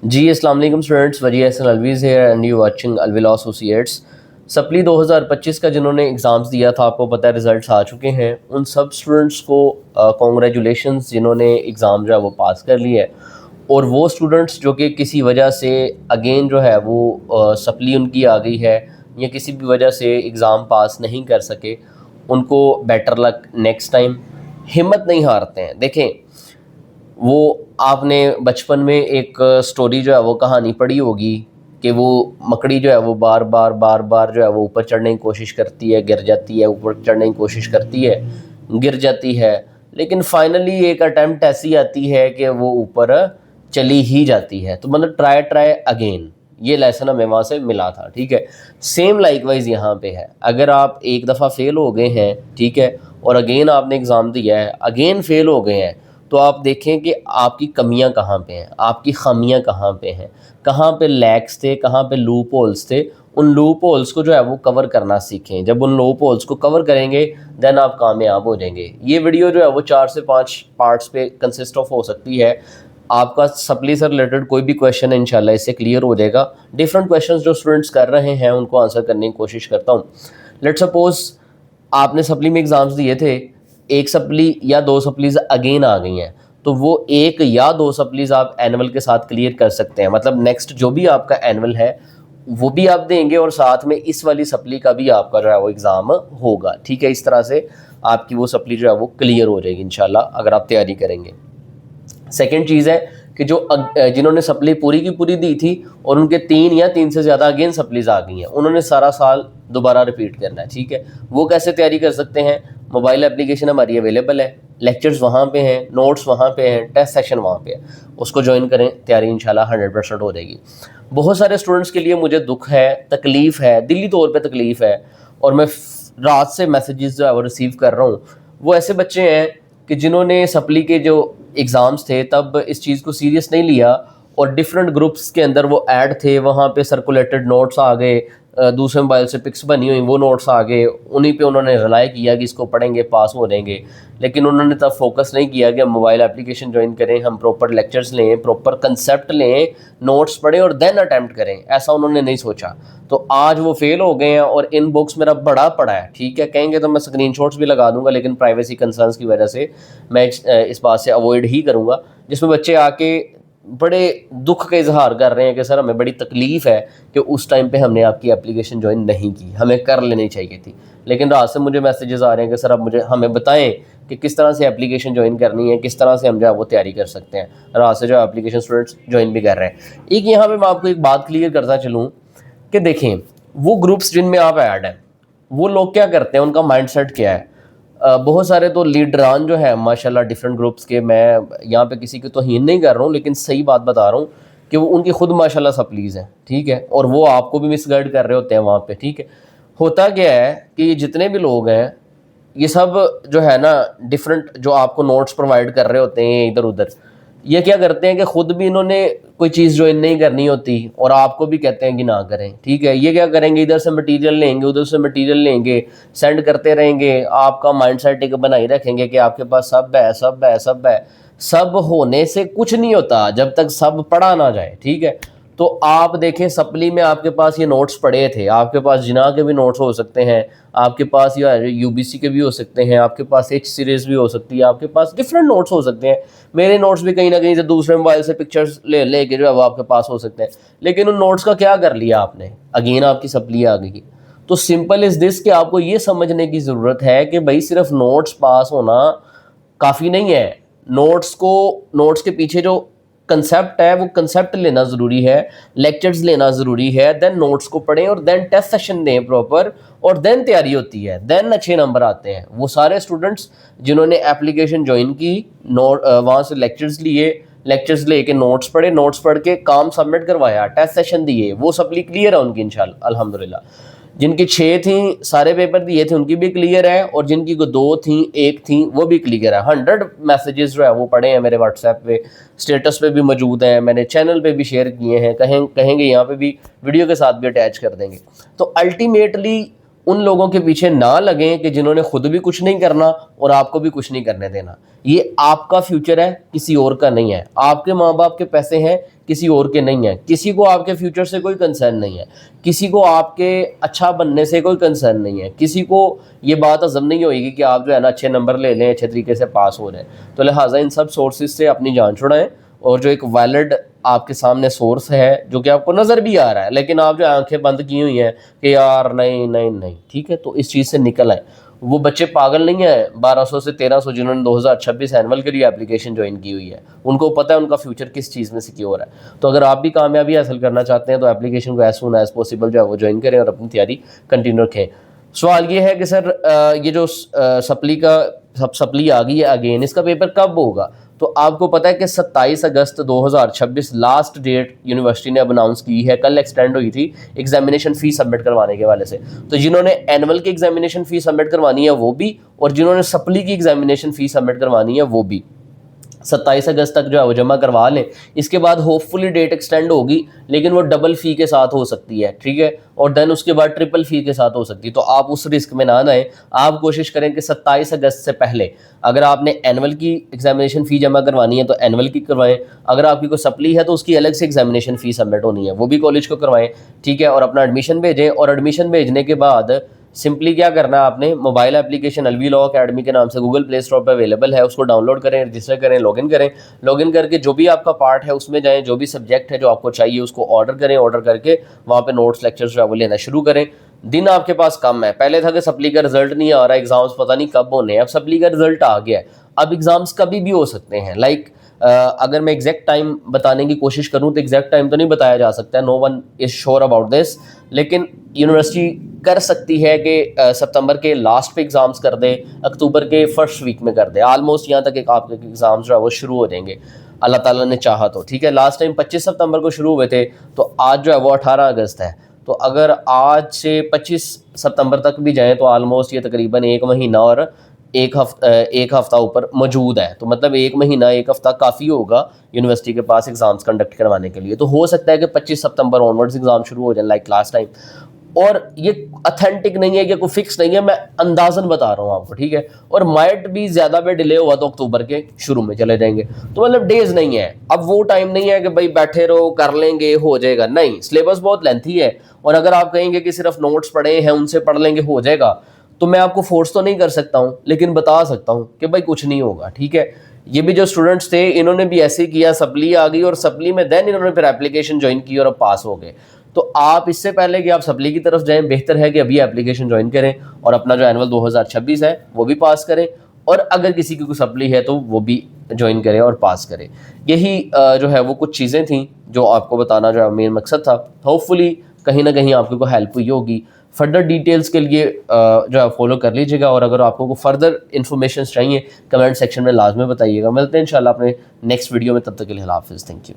जी, अस्सलाम वालेकुम students, Wajih Hasan Alviz here and you watching Alvila associates. Supply 2025 का जिन्होंने एग्ज़ाम्स दिया था, आपको पता है रिज़ल्ट्स आ चुके हैं। उन सब स्टूडेंट्स को कॉन्ग्रेचुलेशंस जिन्होंने एग्ज़ाम जो है वो पास कर लिया है। और वो स्टूडेंट्स जो कि किसी वजह से अगेन जो है वो सप्ली उनकी आ गई है या किसी भी वजह से एग्ज़ाम पास नहीं कर सके, उनको बेटर लक नेक्स्ट टाइम। हिम्मत नहीं हारते हैं। देखें, वो आपने बचपन में एक स्टोरी जो है वो कहानी पढ़ी होगी कि वो मकड़ी जो है वो बार बार जो है वो ऊपर चढ़ने की कोशिश करती है, गिर जाती है, ऊपर चढ़ने की कोशिश करती है, गिर जाती है, लेकिन फाइनली एक अटेम्प्ट ऐसी आती है कि वो ऊपर चली ही जाती है। तो मतलब ट्राई ट्राई अगेन, ये लेसन हमें वहाँ से मिला था। ठीक है, सेम लाइकवाइज यहाँ पे है। अगर आप एक दफ़ा फेल हो गए हैं, ठीक है, और अगेन आपने एग्ज़ाम दिया है, अगेन फेल हो गए हैं, तो आप देखें कि आपकी कमियां कहाँ पे हैं, आपकी खामियां कहाँ पे हैं, कहाँ पे लैक्स थे, कहाँ पे लूप होल्स थे। उन लूप होल्स को जो है वो कवर करना सीखें। जब उन लूप होल्स को कवर करेंगे देन आप कामयाब हो जाएंगे। ये वीडियो जो है वो 4 से 5 पार्ट्स पे कंसिस्ट ऑफ हो सकती है। आपका सप्ली से रिलेटेड कोई भी क्वेश्चन है इंशाल्लाह इससे क्लियर हो जाएगा। डिफरेंट क्वेश्चंस जो स्टूडेंट्स कर रहे हैं उनको आंसर करने की कोशिश करता हूँ। लेट सपोज आपने सप्ली में एग्ज़ाम्स दिए थे, एक सप्ली या 2 सप्लीज अगेन आ गई हैं, तो वो 1 या 2 सप्लीज आप एनुअल के साथ क्लियर कर सकते हैं। मतलब नेक्स्ट जो भी आपका एनुअल है वो भी आप देंगे और साथ में इस वाली सप्ली का भी आपका जो है वो एग्ज़ाम होगा। ठीक है, इस तरह से आपकी वो सप्ली जो है वो क्लियर हो जाएगी इंशाल्लाह अगर आप तैयारी करेंगे। सेकेंड चीज़ है कि जो जिन्होंने सप्ली पूरी की पूरी दी थी और उनके 3 या 3 से ज़्यादा अगेन सप्लीज आ गई हैं, उन्होंने सारा साल दोबारा रिपीट करना है। ठीक है, वो कैसे तैयारी कर सकते हैं? मोबाइल एप्लीकेशन हमारी अवेलेबल है, लेक्चर्स वहाँ पे हैं, नोट्स वहाँ पे हैं, टेस्ट सेशन वहाँ पे है, उसको ज्वाइन करें, तैयारी इंशाल्लाह 100% हो जाएगी। बहुत सारे स्टूडेंट्स के लिए मुझे दुख है, तकलीफ़ है, दिली तौर पे तकलीफ़ है, और मैं रात से मैसेजेस जो है वो रिसीव कर रहा हूँ। वो ऐसे बच्चे हैं कि जिन्होंने सप्ली के जो एग्ज़ाम्स थे तब इस चीज़ को सीरियस नहीं लिया और डिफरेंट ग्रुप्स के अंदर वो ऐड थे, वहाँ पे सर्कुलेटेड नोट्स आ गए, दूसरे मोबाइल से पिक्स बनी हुई वो नोट्स आ गए, उन्हीं पे उन्होंने रिलाई किया कि इसको पढ़ेंगे पास हो जाएंगे। लेकिन उन्होंने तब फोकस नहीं किया कि हम मोबाइल एप्लीकेशन ज्वाइन करें, हम प्रॉपर लेक्चर्स लें, प्रॉपर कंसेप्ट लें, नोट्स पढ़ें और देन अटैम्प्ट करें। ऐसा उन्होंने नहीं सोचा, तो आज वो फेल हो गए हैं और इन बुक्स मेरा बड़ा पड़ा है। ठीक है, कहेंगे तो मैं स्क्रीनशॉट्स भी लगा दूंगा, लेकिन प्राइवेसी कंसर्न्स की वजह से मैं इस बात से अवॉइड ही करूँगा, जिसमें बच्चे आके बड़े दुख का इजहार कर रहे हैं कि सर हमें बड़ी तकलीफ़ है कि उस टाइम पे हमने आपकी एप्लीकेशन ज्वाइन नहीं की, हमें कर लेनी चाहिए थी। लेकिन रात से मुझे मैसेजेस आ रहे हैं कि सर अब हमें बताएं कि किस तरह से एप्लीकेशन ज्वाइन करनी है, किस तरह से हम जो है वो तैयारी कर सकते हैं। रात से जो एप्लीकेशन स्टूडेंट्स ज्वाइन भी कर रहे हैं। एक यहाँ पे मैं आपको एक बात क्लियर करता चलूँ कि देखें, वो ग्रुप्स जिनमें आप ऐड हैं वो लोग क्या करते हैं, उनका माइंडसेट क्या है। बहुत सारे तो लीडरान जो है माशाल्लाह डिफरेंट ग्रुप्स के, मैं यहाँ पे किसी की तौहीन नहीं कर रहा हूँ, लेकिन सही बात बता रहा हूँ कि वो उनकी खुद माशाल्लाह सप्लीज़ हैं। ठीक है, और वो आपको भी मिसगाइड कर रहे होते हैं वहाँ पे। ठीक है, होता क्या है कि ये जितने भी लोग हैं ये सब जो है ना डिफरेंट जो आपको नोट्स प्रोवाइड कर रहे होते हैं इधर उधर, ये क्या करते हैं कि खुद भी इन्होंने कोई चीज़ ज्वाइन नहीं करनी होती और आपको भी कहते हैं कि ना करें। ठीक है, ये क्या करेंगे, इधर से मटेरियल लेंगे, उधर से मटेरियल लेंगे, सेंड करते रहेंगे, आपका माइंडसेट एक बनाए रखेंगे कि आपके पास सब है, सब है, सब है। सब होने से कुछ नहीं होता जब तक सब पढ़ा ना जाए। ठीक है, तो आप देखें सप्ली में आपके पास ये नोट्स पड़े थे, आपके पास जिना के भी नोट्स हो सकते हैं, आपके पास या यूबीसी के भी हो सकते हैं, आपके पास एच सीरीज़ भी हो सकती है, आपके पास डिफरेंट नोट्स हो सकते हैं। मेरे नोट्स भी कहीं ना कहीं से दूसरे मोबाइल से पिक्चर्स ले के जो है वो आपके पास हो सकते हैं। लेकिन उन नोट्स का क्या कर लिया आपने, अगेन आपकी सप्ली आ गई। तो सिंपल इज़ दिस कि आपको ये समझने की ज़रूरत है कि भाई सिर्फ नोट्स पास होना काफ़ी नहीं है। नोट्स के पीछे जो कंसेप्ट है वो कंसेप्ट लेना ज़रूरी है, लेक्चर्स लेना ज़रूरी है, देन नोट्स को पढ़ें और देन टेस्ट सेशन दें प्रॉपर, और देन तैयारी होती है, देन अच्छे नंबर आते हैं। वो सारे स्टूडेंट्स जिन्होंने एप्लीकेशन ज्वाइन की, वहाँ से लेक्चर्स लिए, लेक्चर्स लेके नोट्स पढ़े, नोट्स पढ़ के काम सबमिट करवाया, टेस्ट सेशन दिए, वो सप्ली क्लियर है उनकी इंशाल्लाह अल्हम्दुलिल्लाह। जिनकी 6 थी सारे पेपर दिए थे उनकी भी क्लियर है, और जिनकी 2 थी 1 थी वो भी क्लियर है। 100 मैसेजेस जो है वो पड़े हैं मेरे व्हाट्सएप पे, स्टेटस पे भी मौजूद हैं, मैंने चैनल पे भी शेयर किए हैं, कहेंगे यहाँ पे भी वीडियो के साथ भी अटैच कर देंगे। तो अल्टीमेटली उन लोगों के पीछे ना लगें कि जिन्होंने खुद भी कुछ नहीं करना और आपको भी कुछ नहीं करने देना। ये आपका फ्यूचर है, किसी और का नहीं है। आपके माँ बाप के पैसे हैं, किसी और के नहीं है। किसी को आपके फ्यूचर से कोई कंसर्न नहीं है, किसी को आपके अच्छा बनने से कोई कंसर्न नहीं है, किसी को ये बात हजम नहीं होगी कि आप जो है ना अच्छे नंबर ले लें, अच्छे तरीके से पास हो रहे हैं। तो लिहाजा इन सब सोर्सेज से अपनी जान छुड़ाएं, और जो एक वैलिड आपके सामने सोर्स है जो कि आपको नज़र भी आ रहा है, लेकिन आप जो आंखें बंद की हुई हैं कि यार नहीं नहीं नहीं, ठीक है, तो इस चीज़ से निकल आए। वो बच्चे पागल नहीं है 1200 से 1300 जिन्होंने 2026 एनुअल के लिए एप्लीकेशन ज्वाइन की हुई है, उनको पता है उनका फ्यूचर किस चीज़ में सिक्योर है। तो अगर आप भी कामयाबी हासिल करना चाहते हैं तो एप्लीकेशन को एज सून एज पॉसिबल जो है वो ज्वाइन करें और अपनी तैयारी कंटिन्यू रखें। सवाल ये है कि सर ये जो सप्ली आ गई है अगेन, इसका पेपर कब होगा? तो आपको पता है कि 27 अगस्त 2026 लास्ट डेट यूनिवर्सिटी ने अब अनाउंस की है। कल एक्सटेंड हुई थी एग्जामिनेशन फ़ी सबमिट करवाने के वाले से। तो जिन्होंने एनुअल की एग्जामिनेशन फ़ी सबमिट करवानी है वो भी, और जिन्होंने सप्ली की एग्जामिनेशन फ़ी सबमिट करवानी है वो भी 27 अगस्त तक जो है वो जमा करवा लें। इसके बाद होपफुली डेट एक्सटेंड होगी, लेकिन वो डबल फ़ी के साथ हो सकती है, ठीक है, और देन उसके बाद ट्रिपल फ़ी के साथ हो सकती है। तो आप उस रिस्क में ना आए। आप कोशिश करें कि 27 अगस्त से पहले अगर आपने एनुअल की एग्जामिनेशन फ़ी जमा करवानी है तो एनुअल की करवाएं। अगर आपकी कोई सप्ली है तो उसकी अलग से एग्जामिनेशन फ़ी सबमिट होनी है, वो भी कॉलेज को करवाएं, ठीक है, और अपना एडमिशन भेजें। और एडमिशन भेजने के बाद सिंपली क्या करना है, आपने mobile application Alvi law academy के नाम से गूगल प्ले स्टोर पर अवेलेबल है, उसको डाउनलोड करें, रजिस्टर करें, लॉगिन करें। लॉगिन करके जो भी आपका पार्ट है उसमें जाएं, जो भी सब्जेक्ट है जो आपको चाहिए उसको ऑर्डर करें। ऑर्डर करके वहाँ पे नोट्स लेक्चर्स जो है वो लेना शुरू करें। दिन आपके पास कम है। पहले था कि सप्ली का रिजल्ट नहीं आ रहा, एग्जाम्स पता नहीं कब होने हैं, अब सप्ली का रिजल्ट आ गया है। अब एग्जाम्स कभी भी हो सकते हैं। अगर मैं एग्जैक्ट टाइम बताने की कोशिश करूं तो एग्जैक्ट टाइम तो नहीं बताया जा सकता, no one is sure about this, लेकिन यूनिवर्सिटी कर सकती है कि सितंबर के लास्ट पे एग्ज़ाम्स कर दे, अक्टूबर के फर्स्ट वीक में कर दे, आलमोस्ट यहाँ तक एक आपके एग्ज़ाम्स जो है वो शुरू हो जाएंगे अल्लाह ताला ने चाहा तो, ठीक है। लास्ट टाइम 25 सितंबर को शुरू हुए थे, तो आज जो है वो 18 अगस्त है। तो अगर आज से 25 सितंबर तक भी जाएँ तो आलमोस्ट ये तकरीबन एक महीना और एक हफ्ता ऊपर मौजूद है। तो मतलब एक महीना एक हफ्ता काफ़ी होगा यूनिवर्सिटी के पास एग्ज़ाम्स कंडक्ट करवाने के लिए। तो हो सकता है कि 25 सितंबर ऑनवर्ड्स एग्ज़ाम शुरू हो जाए लाइक लास्ट टाइम। और ये अथेंटिक नहीं है कि कोई फिक्स नहीं है, मैं अंदाजन बता रहा हूँ आपको, ठीक है। और माइट भी ज़्यादा में डिले हुआ तो अक्टूबर के शुरू में चले जाएंगे। तो मतलब डेज नहीं है, अब वो टाइम नहीं है कि भाई बैठे रहो कर लेंगे हो जाएगा, नहीं। सिलेबस बहुत लेंथी है, और अगर आप कहेंगे कि सिर्फ नोट्स पढ़े हैं उनसे पढ़ लेंगे हो जाएगा, तो मैं आपको फोर्स तो नहीं कर सकता हूँ, लेकिन बता सकता हूँ कि भाई कुछ नहीं होगा, ठीक है। ये भी जो स्टूडेंट्स थे इन्होंने भी ऐसे ही किया, सप्ली आ गई और सप्ली में देन इन्होंने फिर एप्लीकेशन ज्वाइन की और अब पास हो गए। तो आप इससे पहले कि आप सप्ली की तरफ जाएं, बेहतर है कि अभी एप्लीकेशन ज्वाइन करें और अपना जो एनुअल 2026 है वो भी पास करें, और अगर किसी की कोई सप्ली है तो वो भी ज्वाइन करें और पास करें। यही जो है वो कुछ चीज़ें थी जो आपको बताना जो है मेन मकसद था। होपफुली कहीं ना कहीं आपको हेल्प हुई होगी। फर्दर डिटेल्स के लिए जो है फॉलो कर लीजिएगा, और अगर आपको फर्दर इन्फॉर्मेशन चाहिए कमेंट सेक्शन में लाजमी बताइएगा। मिलते हैं इंशाल्लाह अपने नेक्स्ट वीडियो में, तब तक के लिए अल्लाह हाफिज़, थैंक यू।